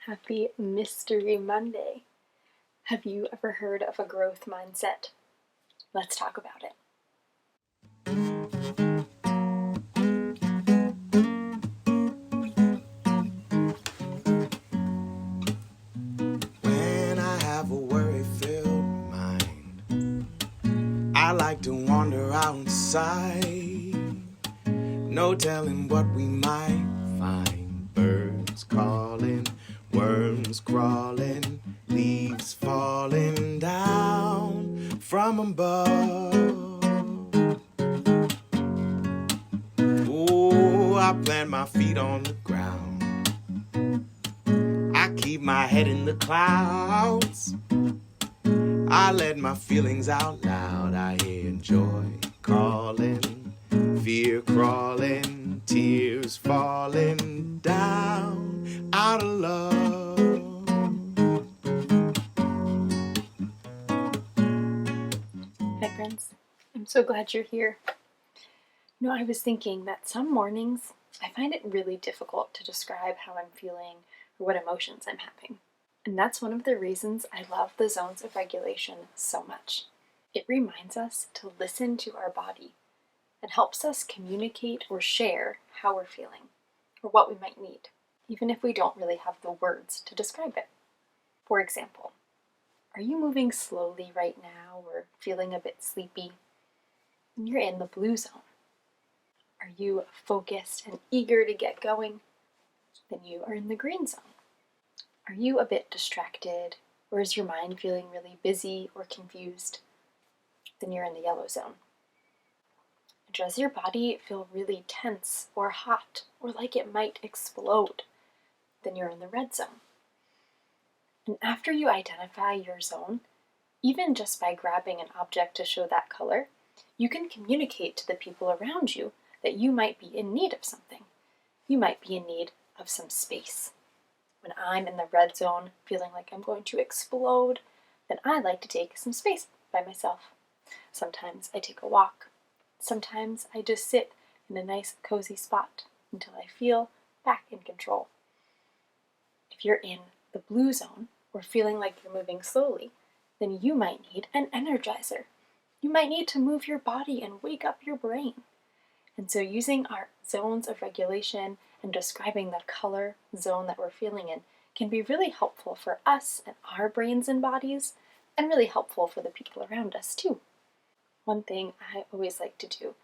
Happy Mystery Monday. Have you ever heard of a growth mindset? Let's talk about it. When I have a worry-filled mind, I like to wander outside. No telling what we might find. Birds calling, worms crawling, leaves falling down from above. Oh, I plant my feet on the ground. I keep my head in the clouds. I let my feelings out loud. I hear joy calling, fear crawling, tears falling down out of love. Hi friends, I'm so glad you're here. I was thinking that some mornings I find it really difficult to describe how I'm feeling or what emotions I'm having. And that's one of the reasons I love the zones of regulation so much. It reminds us to listen to our body and helps us communicate or share how we're feeling or what we might need, even if we don't really have the words to describe it. For example, are you moving slowly right now or feeling a bit sleepy? Then you're in the blue zone. Are you focused and eager to get going? Then you are in the green zone. Are you a bit distracted, or is your mind feeling really busy or confused? Then you're in the yellow zone. Does your body feel really tense or hot or like it might explode? Then you're in the red zone. And after you identify your zone, even just by grabbing an object to show that color, you can communicate to the people around you that you might be in need of something. You might be in need of some space. When I'm in the red zone, feeling like I'm going to explode, then I like to take some space by myself. Sometimes I take a walk. Sometimes I just sit in a nice cozy spot until I feel back in control. If you're in the blue zone or feeling like you're moving slowly, then you might need an energizer. You might need to move your body and wake up your brain. And so using our zones of regulation and describing the color zone that we're feeling in can be really helpful for us and our brains and bodies, and really helpful for the people around us too. One thing I always like to do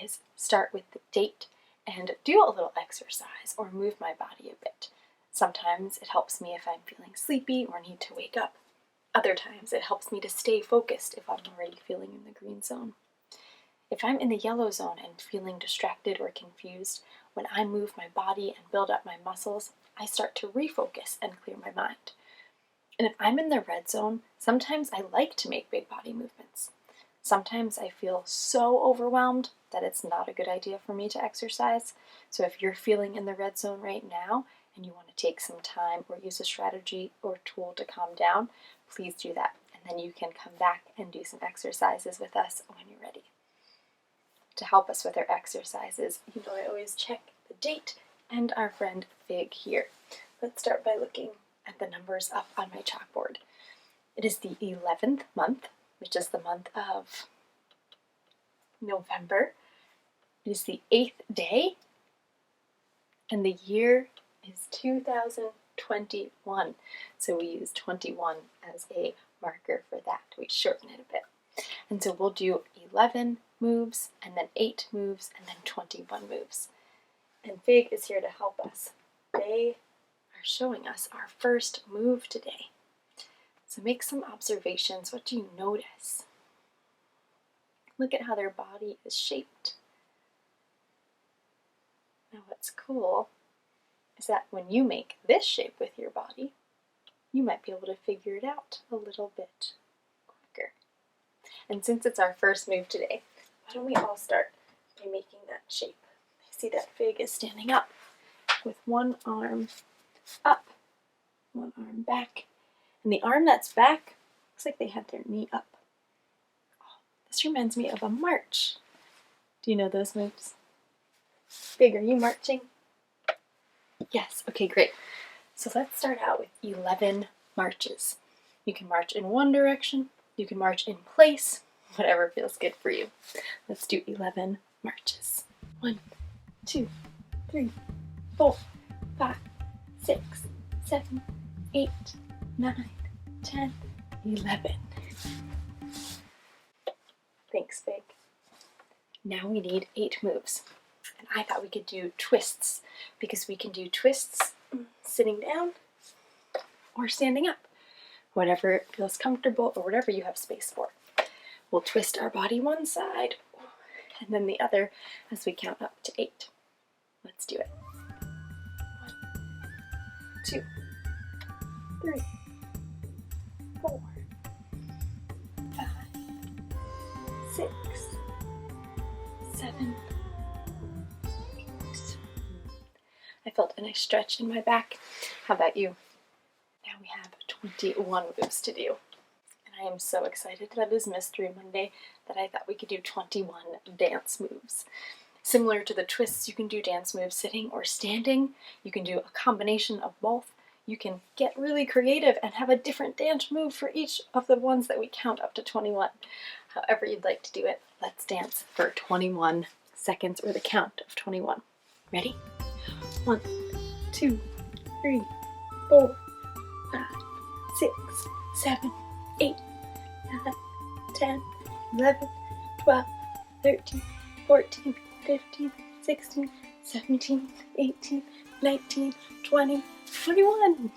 is start with the date and do a little exercise or move my body a bit. Sometimes it helps me if I'm feeling sleepy or need to wake up. Other times it helps me to stay focused if I'm already feeling in the green zone. If I'm in the yellow zone and feeling distracted or confused, when I move my body and build up my muscles, I start to refocus and clear my mind. And if I'm in the red zone, sometimes I like to make big body movements. Sometimes I feel so overwhelmed that it's not a good idea for me to exercise. So if you're feeling in the red zone right now and you want to take some time or use a strategy or tool to calm down, please do that. And then you can come back and do some exercises with us when you're ready. To help us with our exercises, I always check the date and our friend Fig here. Let's start by looking at the numbers up on my chalkboard. It is the 11th month, which is the month of November. It is the 8th day, and the year is 2021. So we use 21 as a marker for that. We shorten it a bit. And so we'll do 11 moves, and then 8 moves, and then 21 moves. And Fig is here to help us. They are showing us our first move today. So make some observations. What do you notice? Look at how their body is shaped. Now what's cool is that when you make this shape with your body, you might be able to figure it out a little bit quicker. And since it's our first move today, why don't we all start by making that shape? I see that Fig is standing up with one arm up, one arm back. And the arm that's back looks like they had their knee up. Oh, this reminds me of a march. Do you know those moves? Fig, are you marching? Yes, okay, great. So let's start out with 11 marches. You can march in one direction, you can march in place, whatever feels good for you. Let's do 11 marches. 1, 2, 3, 4, 5, 6, 7, 8, 9, 10, 11. Thanks, Big. Now we need 8 moves. And I thought we could do twists, because we can do twists sitting down or standing up, whatever feels comfortable or whatever you have space for. We'll twist our body one side and then the other as we count up to 8. Let's do it. 1, 2, 3, 4, 5, 6, 7, 8. I felt a nice stretch in my back. How about you? Now we have 21 moves to do. And I am so excited that it is Mystery Monday that I thought we could do 21 dance moves. Similar to the twists, you can do dance moves sitting or standing. You can do a combination of both. You can get really creative and have a different dance move for each of the ones that we count up to 21. However you'd like to do it, let's dance for 21 seconds or the count of 21. Ready? 1, 2, 3, 4, 5, 6, 7, 8, 9, 10, 11, 12, 13, 14, 15, 16, 17, 18, 19, 20, 21.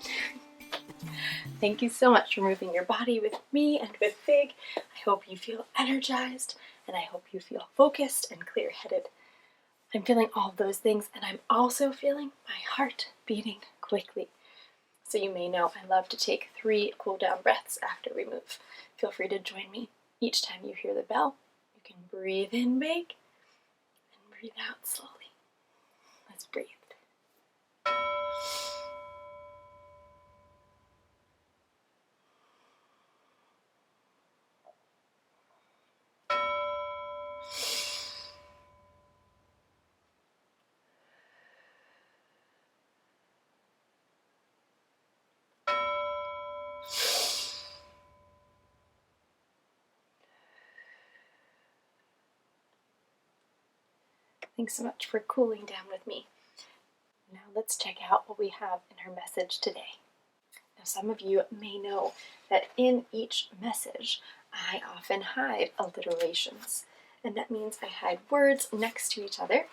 Thank you so much for moving your body with me and with Big. I hope you feel energized and I hope you feel focused and clear-headed. I'm feeling all of those things, and I'm also feeling my heart beating quickly. So you may know I love to take 3 cool-down breaths after we move. Feel free to join me. Each time you hear the bell, you can breathe in big and breathe out slowly. Let's breathe. Thanks so much for cooling down with me. Now let's check out what we have in our message today. Now some of you may know that in each message, I often hide alliterations. And that means I hide words next to each other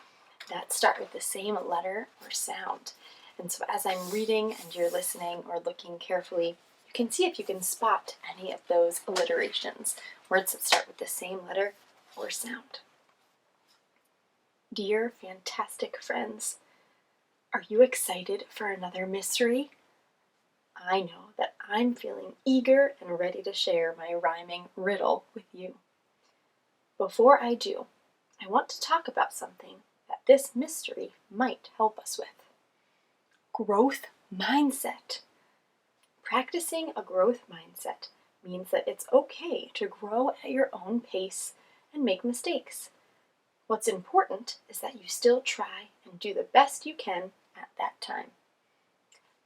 that start with the same letter or sound. And so as I'm reading and you're listening or looking carefully, you can see if you can spot any of those alliterations, words that start with the same letter or sound. Dear fantastic friends, are you excited for another mystery? I know that I'm feeling eager and ready to share my rhyming riddle with you. Before I do, I want to talk about something that this mystery might help us with. Growth mindset. Practicing a growth mindset means that it's okay to grow at your own pace and make mistakes. What's important is that you still try and do the best you can at that time.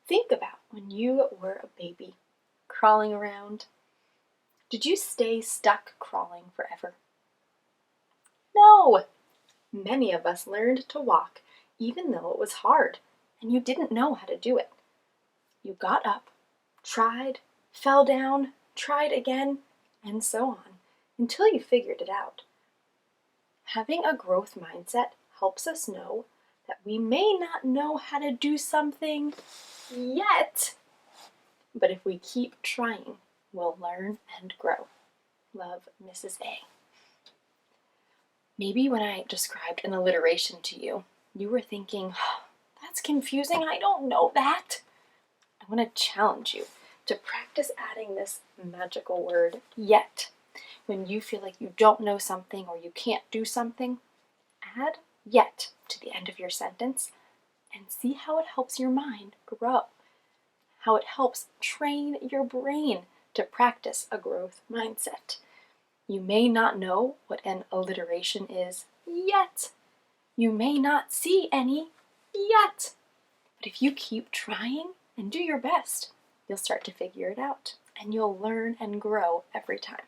Think about when you were a baby, crawling around. Did you stay stuck crawling forever? No! Many of us learned to walk even though it was hard and you didn't know how to do it. You got up, tried, fell down, tried again, and so on, until you figured it out. Having a growth mindset helps us know that we may not know how to do something yet, but if we keep trying, we'll learn and grow. Love, Mrs. A. Maybe when I described an alliteration to you, you were thinking, oh, that's confusing, I don't know that. I want to challenge you to practice adding this magical word, yet. When you feel like you don't know something or you can't do something, add yet to the end of your sentence and see how it helps your mind grow, how it helps train your brain to practice a growth mindset. You may not know what an alliteration is yet. You may not see any yet. But if you keep trying, and do your best. You'll start to figure it out, and you'll learn and grow every time.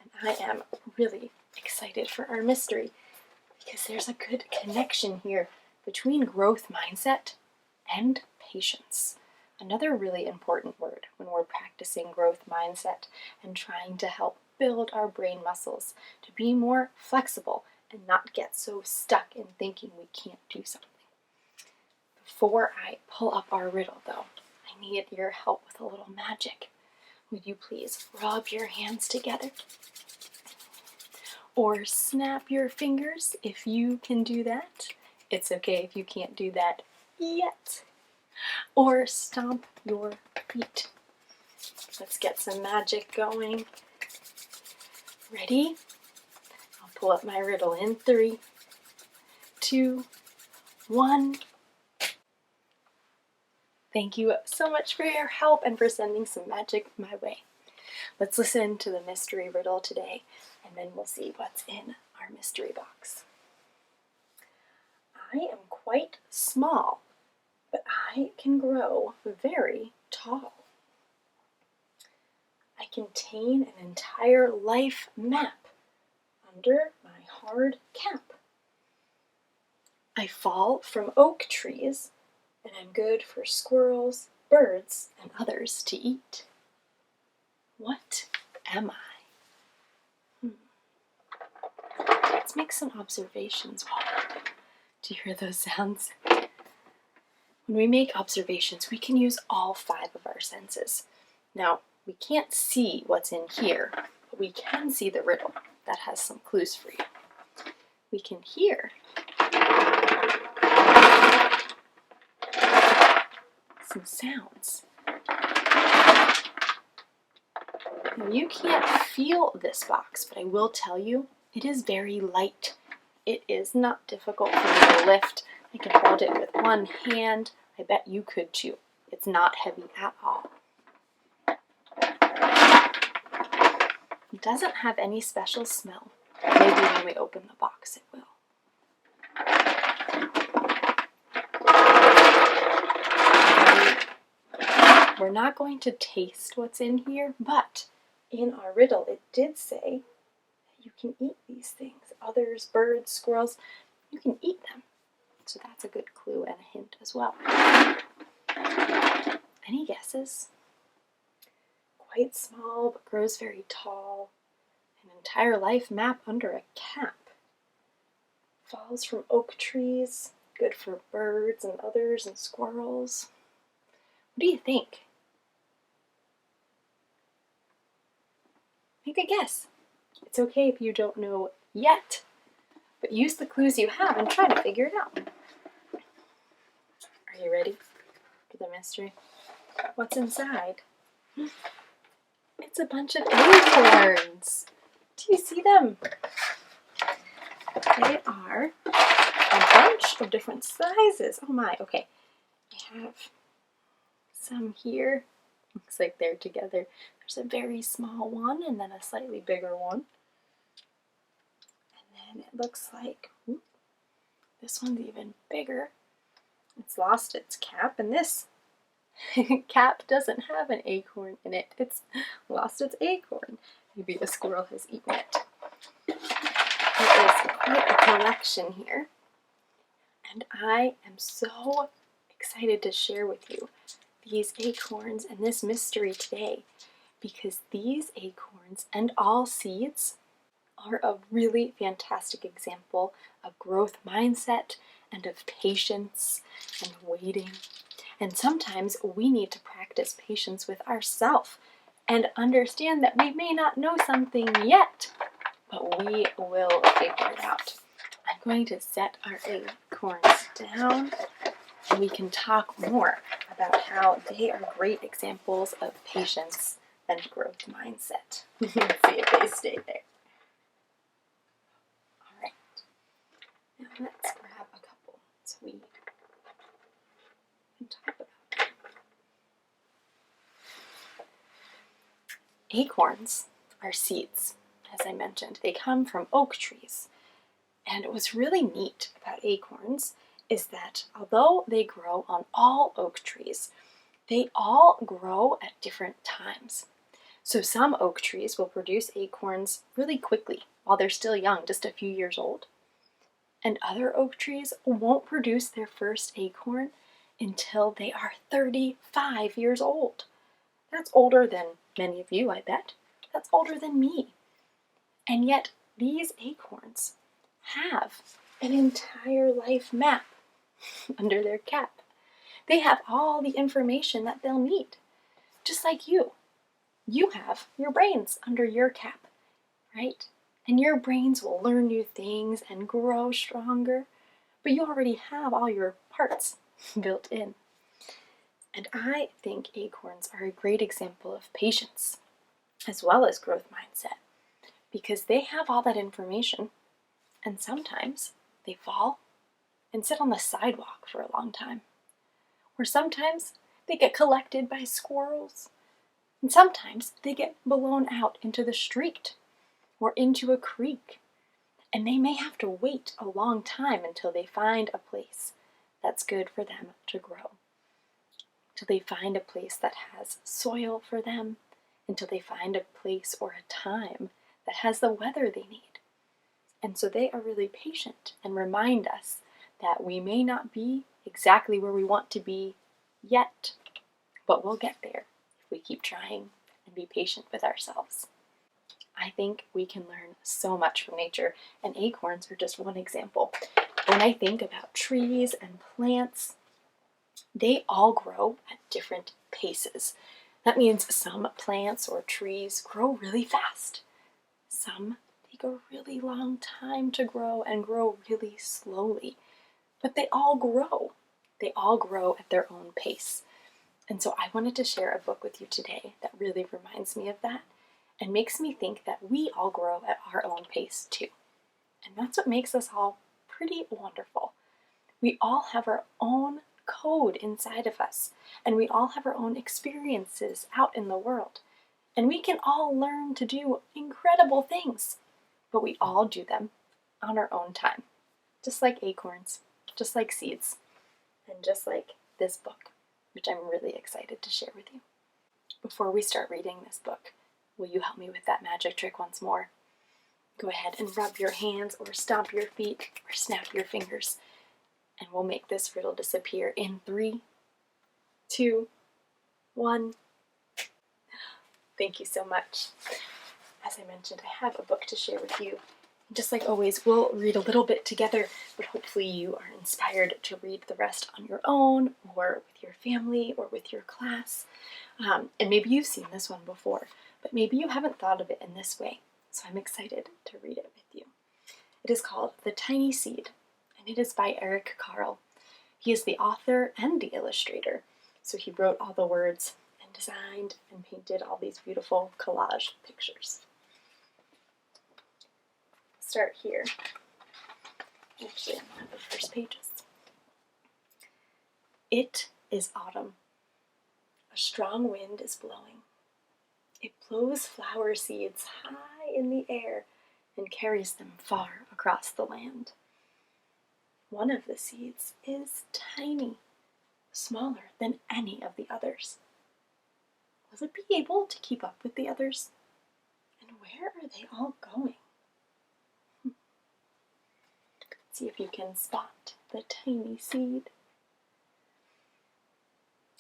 And I am really excited for our mystery because there's a good connection here between growth mindset and patience. Another really important word when we're practicing growth mindset and trying to help build our brain muscles to be more flexible and not get so stuck in thinking we can't do something. Before I pull up our riddle, though, I need your help with a little magic. Would you please rub your hands together? Or snap your fingers if you can do that. It's okay if you can't do that yet. Or stomp your feet. Let's get some magic going. Ready? I'll pull up my riddle in 3, 2, 1. Thank you so much for your help and for sending some magic my way. Let's listen to the mystery riddle today, and then we'll see what's in our mystery box. I am quite small, but I can grow very tall. I contain an entire life map under my hard cap. I fall from oak trees, and I'm good for squirrels, birds, and others to eat. What am I? Let's make some observations. Do you hear those sounds? When we make observations, we can use all 5 of our senses. Now, we can't see what's in here, but we can see the riddle. That has some clues for you. We can hear some sounds. Now, you can't feel this box, but I will tell you, it is very light. It is not difficult for me to lift. I can hold it with one hand. I bet you could too. It's not heavy at all. It doesn't have any special smell. Maybe when we open the box it will. We're not going to taste what's in here, but in our riddle it did say that you can eat these things. Others, birds, squirrels, you can eat them. So that's a good clue and a hint as well. Any guesses? Quite small, but grows very tall. An entire life map under a cap. Falls from oak trees, good for birds and others and squirrels. What do you think? Make a guess. It's okay if you don't know yet, but use the clues you have and try to figure it out. Are you ready for the mystery? What's inside? It's a bunch of acorns. Do you see them? They are a bunch of different sizes. Oh my, okay. I have some here. Looks like they're together. There's a very small one and then a slightly bigger one. And then it looks like this one's even bigger. It's lost its cap, and this cap doesn't have an acorn in it. It's lost its acorn. Maybe a squirrel has eaten it. It is quite a collection here. And I am so excited to share with you these acorns and this mystery today, because these acorns and all seeds are a really fantastic example of growth mindset and of patience and waiting. And sometimes we need to practice patience with ourselves and understand that we may not know something yet, but we will figure it out. I'm going to set our acorns down and we can talk more about how they are great examples of patience and growth mindset. Let's see if they stay there. All right. Now let's grab a couple so we can talk about it. Acorns are seeds, as I mentioned. They come from oak trees. And what's really neat about acorns is that although they grow on all oak trees, they all grow at different times. So some oak trees will produce acorns really quickly while they're still young, just a few years old. And other oak trees won't produce their first acorn until they are 35 years old. That's older than many of you, I bet. That's older than me. And yet these acorns have an entire life map under their cap. They have all the information that they'll need, just like you. You have your brains under your cap, right? And your brains will learn new things and grow stronger, but you already have all your parts built in. And I think acorns are a great example of patience, as well as growth mindset, because they have all that information, and sometimes they fall and sit on the sidewalk for a long time. Or sometimes they get collected by squirrels, and sometimes they get blown out into the street or into a creek, and they may have to wait a long time until they find a place that's good for them to grow, till they find a place that has soil for them, until they find a place or a time that has the weather they need. And so they are really patient and remind us that we may not be exactly where we want to be yet, but we'll get there if we keep trying and be patient with ourselves. I think we can learn so much from nature, and acorns are just one example. When I think about trees and plants, they all grow at different paces. That means some plants or trees grow really fast. Some take a really long time to grow and grow really slowly. But they all grow. They all grow at their own pace. And so I wanted to share a book with you today that really reminds me of that and makes me think that we all grow at our own pace too. And that's what makes us all pretty wonderful. We all have our own code inside of us, and we all have our own experiences out in the world. And we can all learn to do incredible things, but we all do them on our own time, just like acorns, just like seeds, and just like this book, which I'm really excited to share with you. Before we start reading this book, will you help me with that magic trick once more? Go ahead and rub your hands or stomp your feet or snap your fingers, and we'll make this riddle disappear in 3, 2, 1. Thank you so much. As I mentioned, I have a book to share with you. Just like always, we'll read a little bit together, but hopefully you are inspired to read the rest on your own or with your family or with your class. And maybe you've seen this one before, but maybe you haven't thought of it in this way. So I'm excited to read it with you. It is called The Tiny Seed, and it is by Eric Carle. He is the author and the illustrator. So he wrote all the words and designed and painted all these beautiful collage pictures. Start here. Actually, on one of the first pages. It is autumn. A strong wind is blowing. It blows flower seeds high in the air and carries them far across the land. One of the seeds is tiny, smaller than any of the others. Will it be able to keep up with the others? And where are they all going? See if you can spot the tiny seed.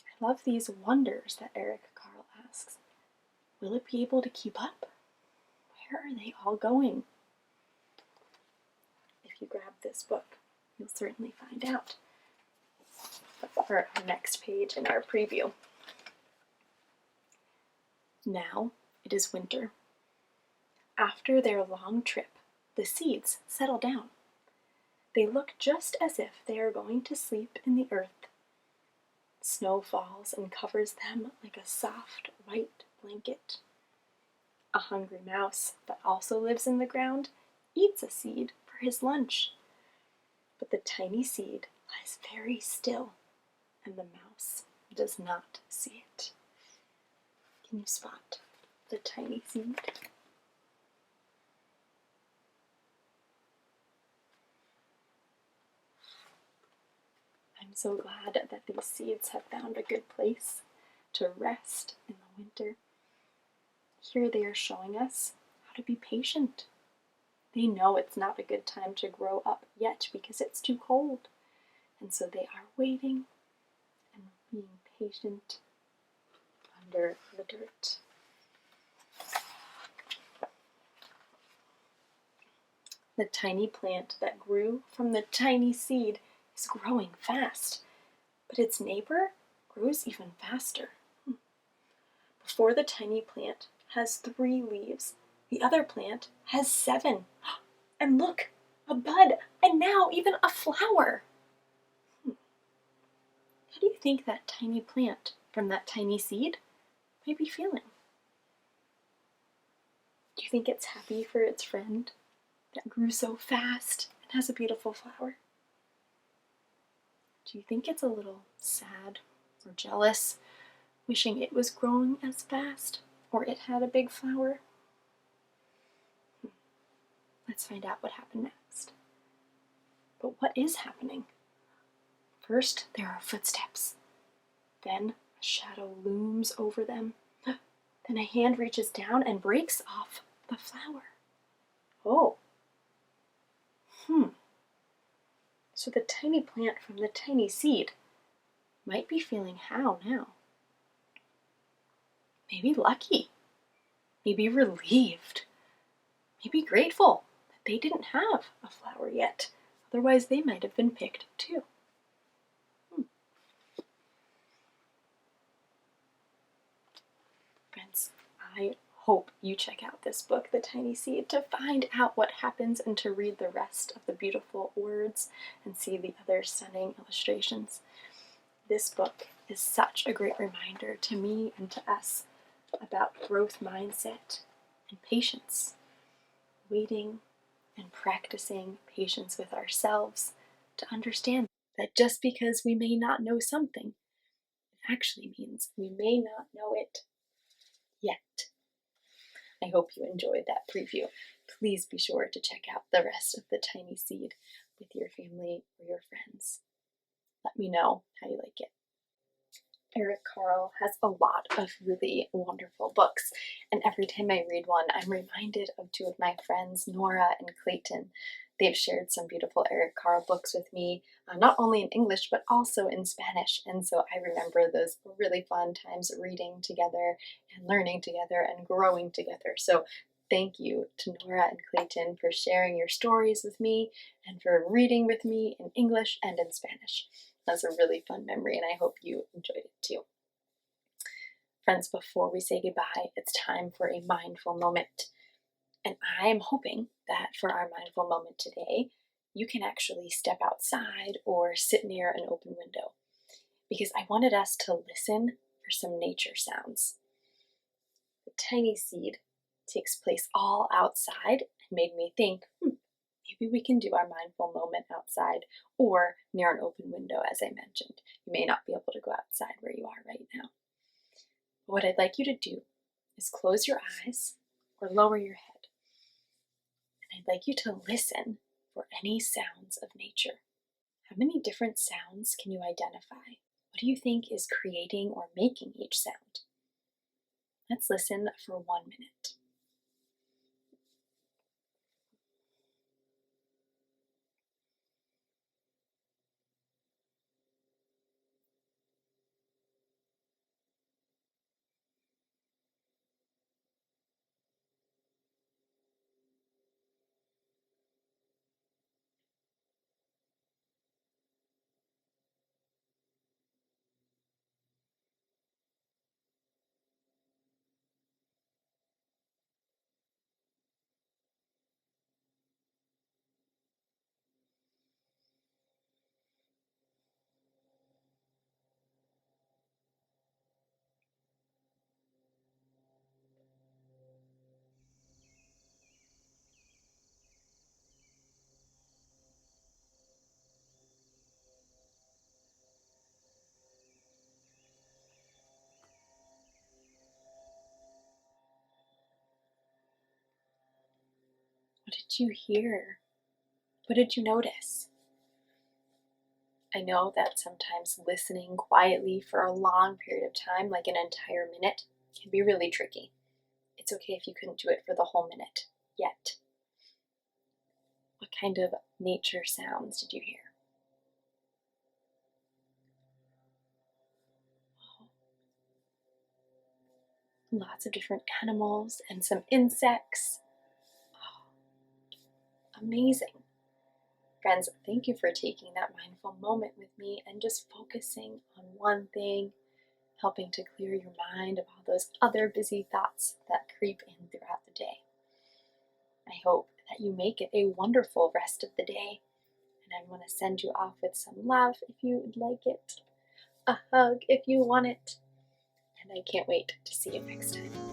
I love these wonders that Eric Carle asks. Will it be able to keep up? Where are they all going? If you grab this book, you'll certainly find out. For our next page in our preview. Now it is winter. After their long trip, the seeds settle down. They look just as if they are going to sleep in the earth. Snow falls and covers them like a soft white blanket. A hungry mouse that also lives in the ground eats a seed for his lunch. But the tiny seed lies very still, and the mouse does not see it. Can you spot the tiny seed? I'm so glad that these seeds have found a good place to rest in the winter. Here they are showing us how to be patient. They know it's not a good time to grow up yet because it's too cold. And so they are waiting and being patient under the dirt. The tiny plant that grew from the tiny seed is growing fast, but its neighbor grows even faster. Before the tiny plant has 3 leaves, the other plant has 7. And look, a bud, and now even a flower. How do you think that tiny plant from that tiny seed might be feeling? Do you think it's happy for its friend that grew so fast and has a beautiful flower? Do you think it's a little sad or jealous, wishing it was growing as fast or it had a big flower? Let's find out what happened next. But what is happening? First, there are footsteps. Then a shadow looms over them. Then a hand reaches down and breaks off the flower. Oh. So the tiny plant from the tiny seed might be feeling how now? Maybe lucky. Maybe relieved. Maybe grateful that they didn't have a flower yet. Otherwise, they might have been picked too. Friends, I hope you check out this book, The Tiny Seed, to find out what happens and to read the rest of the beautiful words and see the other stunning illustrations. This book is such a great reminder to me and to us about growth mindset and patience, waiting and practicing patience with ourselves to understand that just because we may not know something, it actually means we may not know it yet. I hope you enjoyed that preview. Please be sure to check out the rest of The Tiny Seed with your family or your friends. Let me know how you like it. Eric Carle has a lot of really wonderful books, and every time I read one, I'm reminded of 2 of my friends, Nora and Clayton. They've shared some beautiful Eric Carle books with me, not only in English, but also in Spanish, and so I remember those really fun times reading together and learning together and growing together. So thank you to Nora and Clayton for sharing your stories with me and for reading with me in English and in Spanish. That's a really fun memory, and I hope you enjoyed it too. Friends, before we say goodbye, it's time for a mindful moment. And I am hoping that for our mindful moment today, you can actually step outside or sit near an open window, because I wanted us to listen for some nature sounds. The tiny seed takes place all outside and made me think, maybe we can do our mindful moment outside or near an open window, as I mentioned. You may not be able to go outside where you are right now. But what I'd like you to do is close your eyes or lower your head. And I'd like you to listen for any sounds of nature. How many different sounds can you identify? What do you think is creating or making each sound? Let's listen for 1 minute. What did you hear? What did you notice? I know that sometimes listening quietly for a long period of time, like an entire minute, can be really tricky. It's okay if you couldn't do it for the whole minute yet. What kind of nature sounds did you hear? Lots of different animals and some insects. Oh, amazing. Friends, thank you for taking that mindful moment with me and just focusing on one thing, helping to clear your mind of all those other busy thoughts that creep in throughout the day. I hope that you make it a wonderful rest of the day, and I want to send you off with some love if you would like it, a hug if you want it, and I can't wait to see you next time.